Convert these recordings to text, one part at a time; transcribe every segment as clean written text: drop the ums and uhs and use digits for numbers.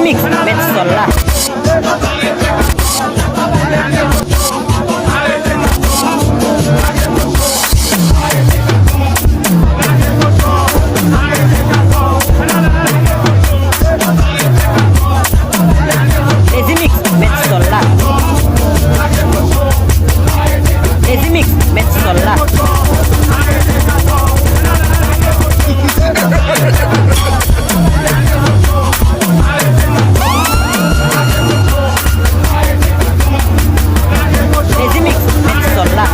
mix, mettre sol là. Les mix, mettre sol là. Les mix, mettre sol là. Les mix, mettre sol là.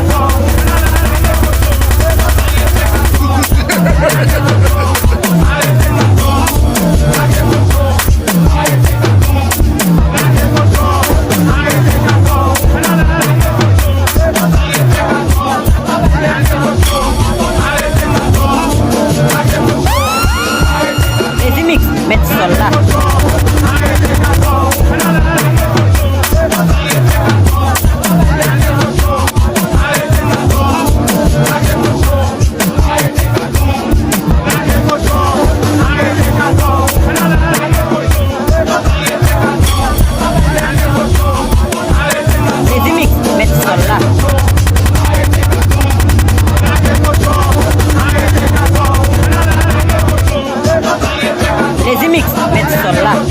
Les mix, mettre sol là. Les mix, mettre sol là. Les mix, mettre sol là.